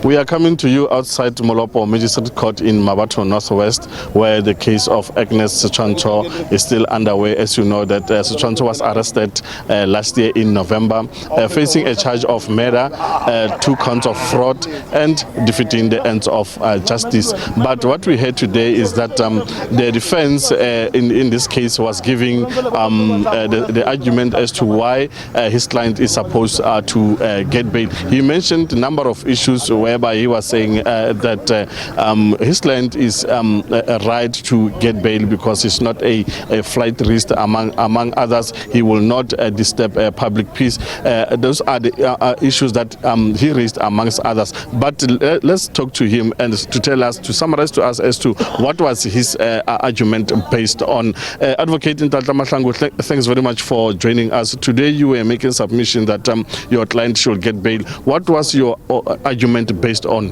We are coming to you outside Molopo Magistrate Court in Mmabatho Northwest, where the case of Agnes Setshwantsho is still underway. As you know, that Setshwantso was arrested last year in November, facing a charge of murder, 2 counts of fraud, and defeating the ends of justice. But what we heard today is that the defense in this case was giving the argument as to why his client is supposed to get bail. He mentioned a number of issues whereby he was saying that his client is a right to get bail because it's not a flight risk among others. He will not disturb public peace. Those are the issues that he raised amongst others. But let's talk to him and to tell us, to summarize to us as to what was his argument based on. Advocate Ntatla Mahlangu, thanks very much for joining us. Today you were making submission that your client should get bail. What was your argument based on?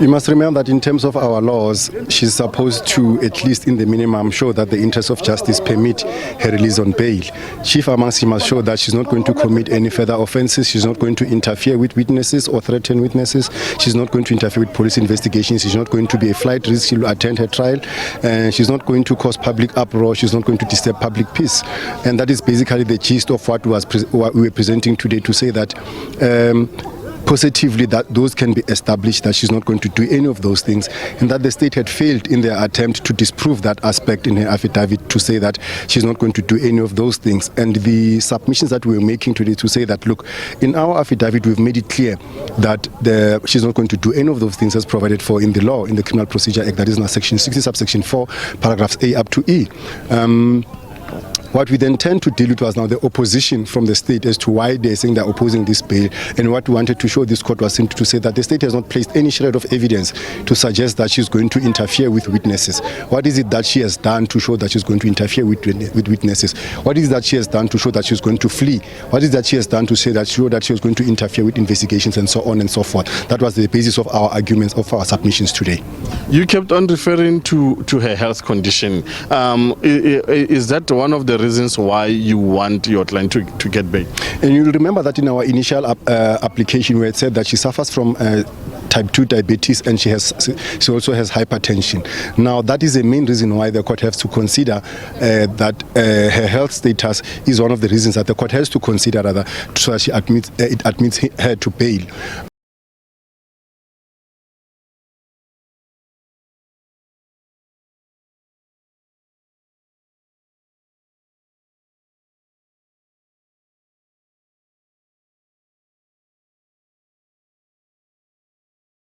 You must remember that in terms of our laws, she's supposed to, at least in the minimum, show that the interests of justice permit her release on bail. Chief amongst she must show that she's not going to commit any further offences, she's not going to interfere with witnesses or threaten witnesses, she's not going to interfere with police investigations, she's not going to be a flight risk, she will attend her trial, and she's not going to cause public uproar, she's not going to disturb public peace. And that is basically the gist of what we were presenting today, to say that positively that those can be established, that she's not going to do any of those things, and that the state had failed in their attempt to disprove that aspect in her affidavit, to say that she's not going to do any of those things. And the submissions that we're making today to say that, look, in our affidavit we've made it clear that she's not going to do any of those things as provided for in the law, in the Criminal Procedure Act, that is now section 60 subsection 4 paragraphs A up to E. What we then tend to deal with was now the opposition from the state as to why they're saying they're opposing this bill. And what we wanted to show this court was simply to say that the state has not placed any shred of evidence to suggest that she's going to interfere with witnesses. What is it that she has done to show that she's going to interfere with witnesses? What is that she has done to show that she's going to flee? What is that she has done to show that she was going to interfere with investigations and so on and so forth? That was the basis of our arguments, of our submissions today. You kept on referring to her health condition. Is that one of the reasons why you want your client to get bail? And you'll remember that in our initial application where it said that she suffers from type 2 diabetes and she also has hypertension. Now that is the main reason why the court has to consider that her health status is one of the reasons that the court has to consider, rather, so that it admits her to bail.